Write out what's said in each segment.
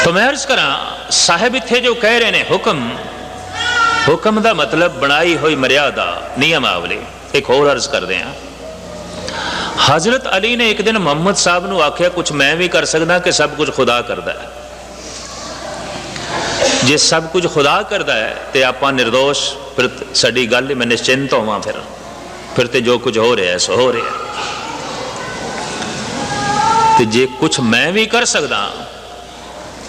तो मैं अर्ज करा साहिब इत्थे जो कह रहे ने हुक्म, हुक्म का मतलब बनाई हुई मर्यादा नियमावली। एक होर अर्ज करते हैं, हजरत अली ने एक दिन मुहम्मद साहब को आख्या कुछ मैं भी कर सकदा कि सब कुछ खुदा करता है। जे सब कुछ खुदा करता है तो आप निर्दोष, फिर साडी गल मैं निश्चिंत होवां, फिर तो जो कुछ हो रहा है सो हो रहा है। तो जे कुछ मैं भी कर सकदा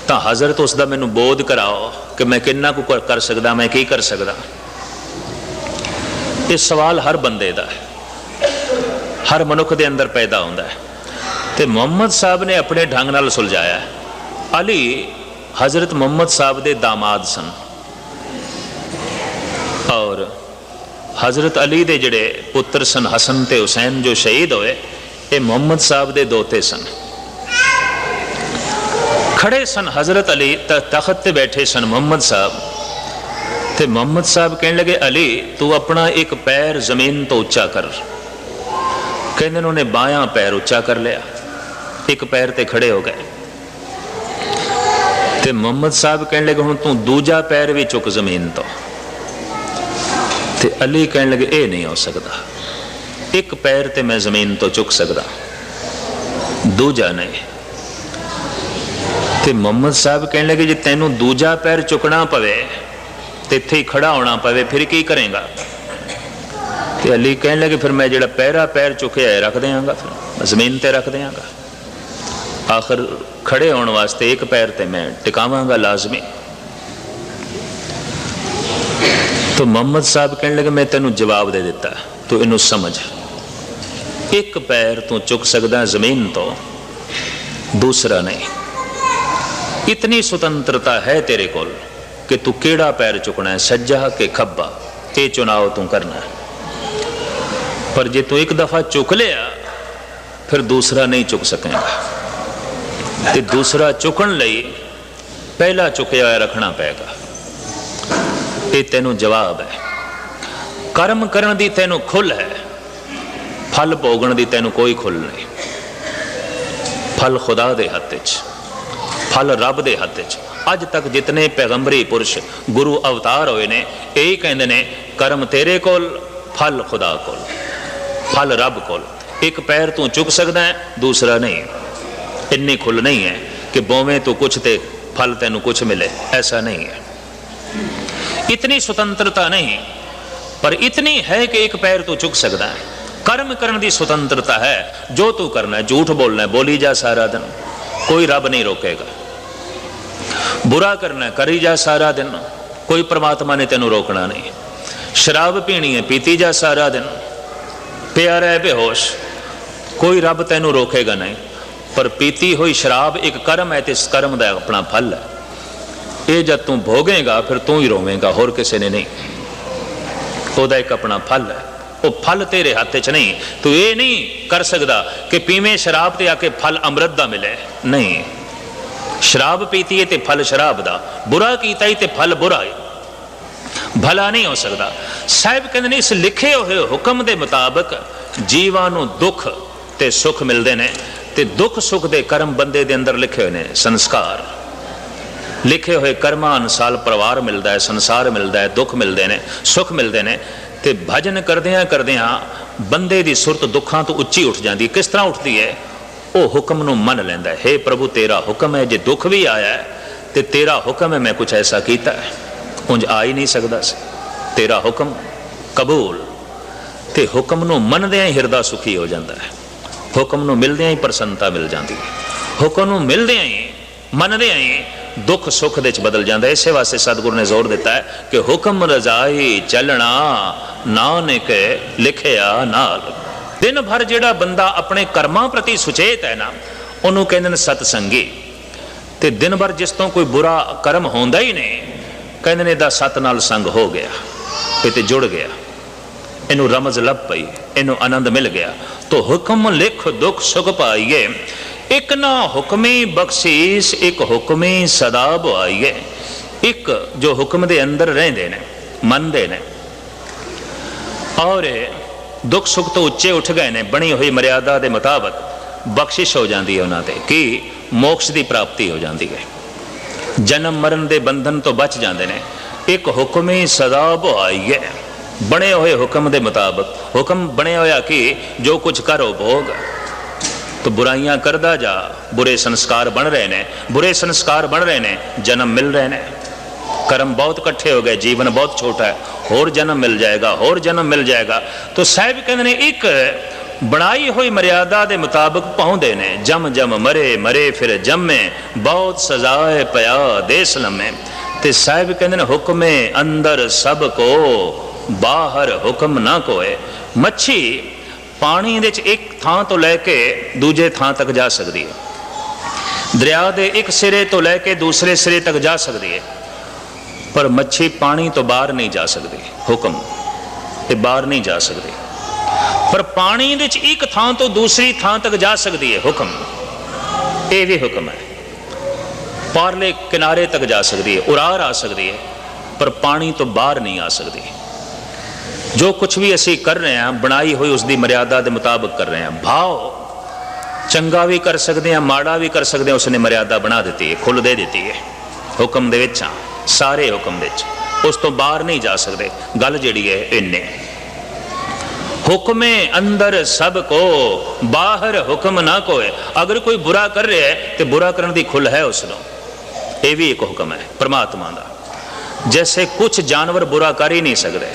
तो हजरत उसका मैनू बोध कराओ कि मैं किन्ना को कर सकदा, मैं की कर सकदा। ये सवाल हर बंदे का है, हर मनुख के अंदर पैदा होता है। तो मुहम्मद साहब ने अपने ढंग नाल सुलझाया। अली हजरत मुहम्मद साहब के दामाद सन और हजरत अली के जिहड़े पुत्र सन हसन ते हुसैन जो शहीद होए, ये मुहम्मद साहब के दोते सन। खड़े सन हजरत अली, तखत ते बैठे सन मुहम्मद साहब। ते मुहम्मद साहब कहने लगे अली तू अपना एक पैर जमीन तो उच्चा कर। कहते उन्होंने बायां पैर उच्चा कर लिया, एक पैर ते खड़े हो गए। ते मुहम्मद साहब कहने लगे हुण तू दूजा पैर भी चुक जमीन तो। ते अली कहने लगे ये नहीं हो सकता, एक पैर ते मैं जमीन तो चुक सकता, दूजा नहीं। ते मुहम्मद साहब कहने लगे जे तैनू दूजा पैर चुकना पवे तो इत्थे ही खड़ा होना पवे फिर की करेंगा। तो अली कहने लगे फिर मैं जो पहरा पैर चुकया है रख देंगा, फिर जमीन ते रख देंगा। आखिर खड़े होने वास्ते एक पैर ते मैं टिकावांगा लाजमी। तो मुहम्मद साहब कहने लगे मैं तेनू जवाब दे दिता, तो इनू समझ, एक पैर तू चुक सकदा जमीन तो, दूसरा नहीं। इतनी स्वतंत्रता है तेरे कोल कि तू केड़ा पैर चुकना है, सज्जा के खब्बा, ये चुनाव तू करना है। पर जे तू एक दफा चुक लिया फिर दूसरा नहीं चुक सकेगा। ते दूसरा चुकन लई पहला चुकया हुआ रखना पेगा। ये तेनू जवाब है। कर्म करन दी तेनू खुल है, फल भोगण दी तेनू कोई खुल नहीं। फल खुदा दे हथ च, फल रब दे हथ च। अज तक जितने पैगंबरी पुरुष गुरु अवतार होए ने यही कहते ने कर्म तेरे कोल, फल खुदा कोल, फल रब कोल। एक पैर तू चुक सकदा है, दूसरा नहीं। इन्नी खुल नहीं है कि बोवें तो कुछ ते फल तेनू कुछ मिले, ऐसा नहीं है। इतनी स्वतंत्रता नहीं, पर इतनी है कि एक पैर तू चुक सकदा है। कर्म करने की स्वतंत्रता है, जो तू करना है, झूठ बोलना है बोली जा सारा दिन, कोई रब नहीं रोकेगा। बुरा करना है करी जा सारा दिन, कोई परमात्मा ने तेनू रोकना नहीं। शराब पीनी है पीती जा सारा दिन, पिया रह बेहोश, कोई रब तेनू रोकेगा नहीं। पर पीती हुई शराब एक कर्म है, तो इस कर्म का अपना फल है। ये जब तू भोगेगा फिर तू ही रोवेगा, होर किसी ने नहीं। ओदा एक अपना फल है, वो फल तेरे हाथ च नहीं। तू ये नहीं कर सकता कि पीवें शराब ते आके फल अमृत दा मिले, नहीं। शराब पीती है तो फल शराब दा, बुरा कीता ही तो फल बुरा है, भला नहीं हो सकता। साहिब कहते इस लिखे हुए हुक्म के मुताबिक जीवां नूं दुख ते सुख मिलते हैं। ते दुख सुख दे कर्म बंदे दे अंदर लिखे हुए हैं, संस्कार लिखे हुए कर्मां अनुसार परिवार मिलता है, संसार मिलता है, दुख मिलते हैं, सुख मिलते हैं। तो भजन करदियां करदियां बंदे की सुरत दुखों तो उच्ची उठ जाती। किस तरह उठती है? वो हुक्म नूं मन लैंदा है। हे प्रभु तेरा हुक्म है, जे दुख भी आया है तो तेरा हुक्म है, मैं कुछ ऐसा किया है, उंज आ ही नहीं सकता सी, तेरा हुक्म कबूल। तो हुक्म नूं मनदियां ही हिरदा सुखी हो जाता है, हुक्म नूं मिलदियां ही प्रसन्नता मिल जाती है, हुक्म नूं मिलदियां ही मनदियां ही दुख सुख दे च बदल जाता है। इस वास्ते सतगुरु ने जोर दिता है कि हुक्म रजाई चलना नानक लिखिया नाल। दिन भर जिहड़ा बंदा अपने कर्मां प्रति सुचेत है ना, उन्होंने कहते सतसंगी। तो दिन भर जिस तो कोई बुरा कर्म होंदा ही नहीं, कहते इहदा सत नाल संग हो गया, ये तो जुड़ गया, इनू रमज लभ पई, इनू आनंद मिल गया। तो हुक्म लिख दुख सुख पाइए, एक ना हुक्मी बख्शीश एक हुक्मी सदा बुआइए। एक जो हुक्म दे अंदर रहंदे ने, मनदे ने और दुख सुख तो उच्चे उठ गए ने, बनी हुई मर्यादा के मुताबिक बख्शिश हो जाती है उन्होंने कि मोक्ष की प्राप्ति हो जाती है। जन्म मरण के बंधन तो बच जाते हैं। एक हुक्म ही सदा बुआई है, बने हुए हुक्म के मुताबिक। हुक्म बने होया कि जो कुछ करो भोग, तो बुराइयां करदा जा, बुरे संस्कार बन रहे ने, बुरे संस्कार बन रहे ने, जन्म मिल रहे ने, कर्म बहुत इकट्ठे हो गए, जीवन बहुत छोटा है, होर जन्म मिल जाएगा, होर जन्म मिल जाएगा। तो साहब कहते ने एक बनाई हुई मर्यादा के मुताबिक पहुंचते ने। जम जम मरे, मरे फिर जमे, बहुत सजाए पया देश लम्मे। ते साहब कहते ने हुक्मे अंदर सब को, बाहर हुक्म ना कोए। मच्छी पानी दे एक थां तो लैके दूजे थां तक जा सकती है, दरिया के एक सिरे तो लैके दूसरे सिरे तक जा सकती है, पर मच्छी पानी तो बाहर नहीं जा सकती। हुक्म ये बाहर नहीं जा सकती, पर पानी दे एक थां तो दूसरी थां तक जा सकती है। हुक्म ये भी हुक्म है। पारले किनारे तक जा सकती है, उरार आ सकती है, पर पानी तो बाहर नहीं आ सकती। जो कुछ भी असी कर रहे हैं बनाई हुई उसकी मर्यादा के मुताबिक कर रहे हैं। भाव चंगा भी कर सकते हैं, माड़ा भी कर सकते हैं, उसने मर्यादा बना दी है, खुल दे दी है। हुक्म दे विच सारे हुक्म दे उस तो बाहर नहीं जा सकते। गल जिहड़ी है इन्ने हुक्मे अंदर सब को, बाहर हुक्म ना कोए। अगर कोई बुरा कर रहा है तो बुरा करने की खुल है उसनों, ये भी एक हुक्म है परमात्मा का। जैसे कुछ जानवर बुरा कर ही नहीं सकते,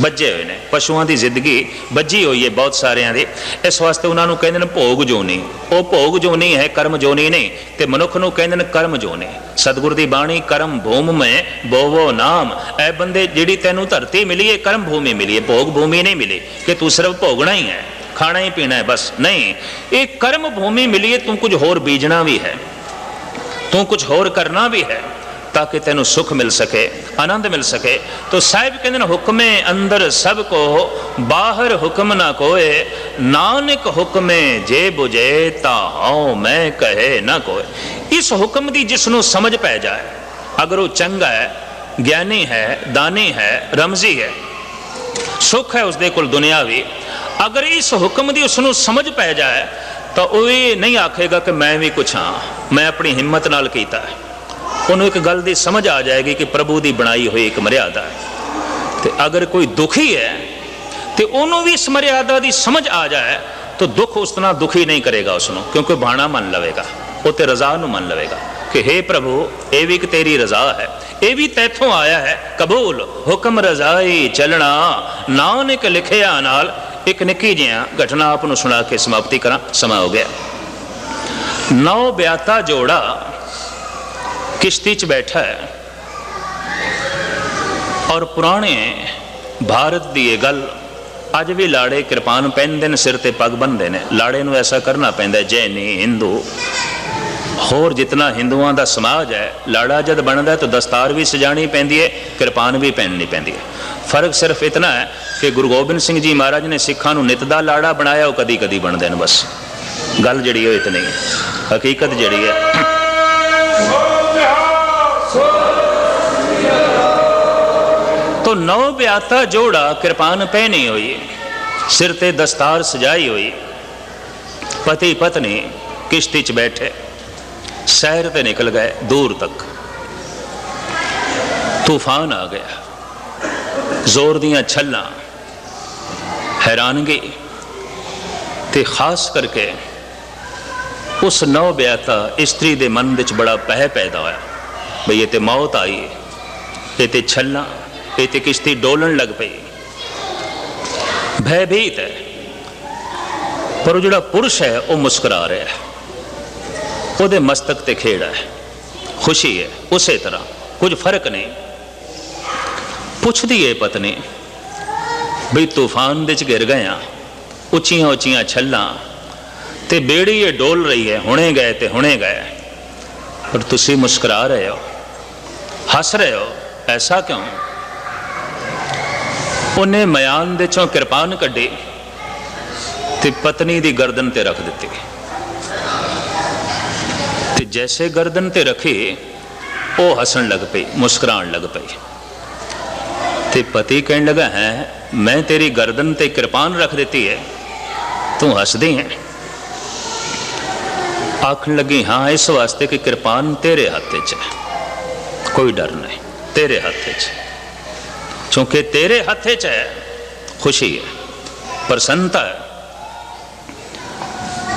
बजे हुए ने, पशुओं की जिंदगी बजी हुई है बहुत सारिया की, इस वास्ते उन्होंने कहते हैं भोग जोनी। वो भोग जोनी है, कर्म जोनी नहीं। तो मनुख को कहते हैं कर्म जोनी। सतगुर की बाणी कर्म भूमि में बोवो नाम। ऐ बंदे जिहड़ी तैनू धरती मिली है कर्म भूमि मिली है, भोग भूमि नहीं मिली कि तू सिर्फ भोगना ही है, खाना ही पीना है बस। नहीं, एक कर्म भूमि मिली है, तू कुछ होर बीजना भी है, तू कुछ होर करना भी है, ताकि तेन सुख मिल सके, आनंद मिल सके। तो साहिब कहते हुक्मे अंदर सब को, बाहर हुक्म ना कोए। नानक हुक्मे जे बुझे ताओ मैं कहे ना कोए। इस हुक्म की जिसनों समझ पै जाए, अगर वो चंगा है, ज्ञानी है, दानी है, रमजी है, सुख है उसदे कोल दुनियावी, अगर इस हुक्म की उसनों समझ पै जाए तो वो ये नहीं आखेगा कि मैं भी कुछ हाँ, मैं अपनी हिम्मत नाल कीता है। उन्होंने एक गल की समझ आ जाएगी कि प्रभु की बनाई हुई एक मर्यादा है। तो अगर कोई दुखी है तो उन्होंने भी इस मर्यादा की समझ आ जाए तो दुख उस तरह दुखी नहीं करेगा उसनों, क्योंकि बहाना मन लवेगा, वो तो रजा नूं मन लवेगा कि हे प्रभु ये भी तेरी रजा है, ये भी तैथों आया है, कबूल हुक्म रजाई चलना नानक लिखिया नाल। एक निक्की जिहा घटना आपनूं सुना के समाप्ति करा, समा हो गया। 9 ब्याता जोड़ा किश्ती च बैठा है और पुराने भारत की यह गल अज भी लाड़े कृपान पहनते हैं, सिर ते पग बनते हैं। लाड़े नूं ऐसा करना पैंदा, जैनी हिंदू होर जितना हिंदुओं का समाज है, लाड़ा जब बनता है तो दस्तार भी सजानी पैंदी है, कृपान भी पहननी पैंदी है। फर्क सिर्फ इतना है कि गुरु गोबिंद सिंह जी महाराज ने सिखा नूं नित दा लाड़ा बनाया, वो कदी कदी बनते हैं बस। गल जिहड़ी है इतनी है, हकीकत जिहड़ी है। तो 9 ब्याता जोड़ा कृपान पहनी हुई, सिर ते दस्तार सजाई हुई, पति पत्नी किश्ती च बैठे, सैर ते निकल गए दूर तक। तूफान आ गया, जोर दियां छल्लां, हैरानगी, ते खास करके उस 9 ब्याता स्त्री के मन विच बड़ा पह पैदा होया, बई ये ते मौत आई, ये ते छल्लां, ये ते किश्ती डोलन लग पई, भयभीत है। पर वो जिहड़ा पुरुष है वो मुस्कुरा रहा है, वो मस्तक ते खेड़ा है, खुशी है, उस तरह कुछ फर्क नहीं। पुछदी है पत्नी, बई तूफान दे च गिर गया, उच्चियां उच्चियां छल्लां ते बेड़ी ये डोल रही है, हुणे गए ते हुणे गए, पर तुसी मुस्कुरा रहे हो, हस रहे हो, ऐसा क्यों? उन्हें मयान दे चों कृपान कड्डी ते पत्नी दी गर्दन ते रख दी। ते जैसे गर्दन ते रखी वो हसन लग पई, मुस्कुरान लग पई। ते पति कहने लगा, है मैं तेरी गर्दन ते कृपान रख देती है, तू हसदी है? आखन लगी, हाँ इस वास्ते कि कृपान तेरे हाथ च है, कोई डर नहीं, तेरे हथ च, क्योंकि तेरे हथ च है खुशी है, प्रसन्नता है।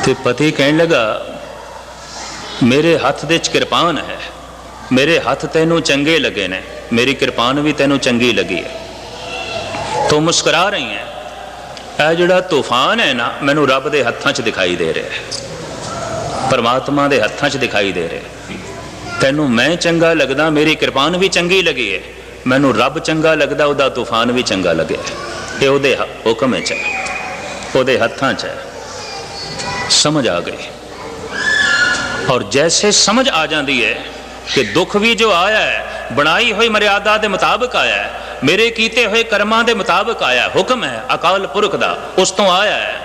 तो पति कहने लगा मेरे हथ दे किरपान है, मेरे हथ तेनों चंगे लगे ने, मेरी किरपान भी तेनों चंगी लगी है। तो मुस्कुरा रही है, यह जिहड़ा तूफान है ना मैनू रब दे हत्थां च दिखाई दे रहा है, परमात्मा दे हत्थां च दिखाई दे रहा है। तैनू मैं चंगा लगदा, मेरी किरपान भी चंगी लगी है, मैनू रब चंगा लगदा, उहदा तूफान भी चंगा लगे, ये उहदे हुक्म च है, उहदे हत्थां च है। समझ आ गई। और जैसे समझ आ जाती है कि दुख भी जो आया है बनाई हुई मर्यादा के मुताबिक आया है, मेरे कीते हुए कर्मां के मुताबिक आया, हुक्म है अकाल पुरख का, उस तो आया है।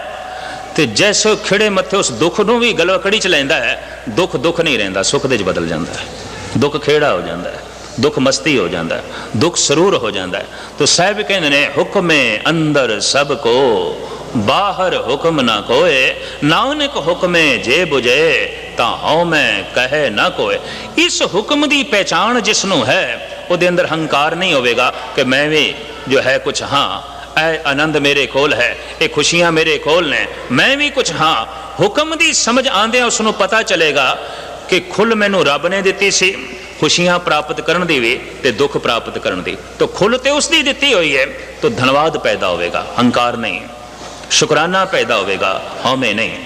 तो जैसे खिड़े मत्थे उस दुख नूं भी गलवकड़ी च लैंदा है, दुख दुख नहीं रहिंदा, सुख दे च बदल जाता है। दुख खेड़ा हो जाता है, दुख मस्ती हो जाता है, दुख सरूर हो जाता है। तो साहब कहते हैं हुक्म अंदर सब को, बाहर हुक्म ना कोए, नानक हुक्मे जे बुझे ता हौ मैं कहे ना कोए। इस हुक्म की पहचान जिसनों है उसके अंदर हंकार नहीं होगा कि मैं भी जो है कुछ हाँ, ऐ आनंद मेरे कोल है, ये खुशियां मेरे कोल ने, मैं भी कुछ हाँ। हुक्म की समझ आंदे उसनों पता चलेगा कि खुल मैनू रब ने दिती सी, खुशियां प्राप्त करन दी भी ते दुख प्राप्त करन दी, तो खुल तो उसकी दिती हुई है। तो धनवाद पैदा होगा, हंकार नहीं, शुकराना पैदा होगा, हौमे नहीं।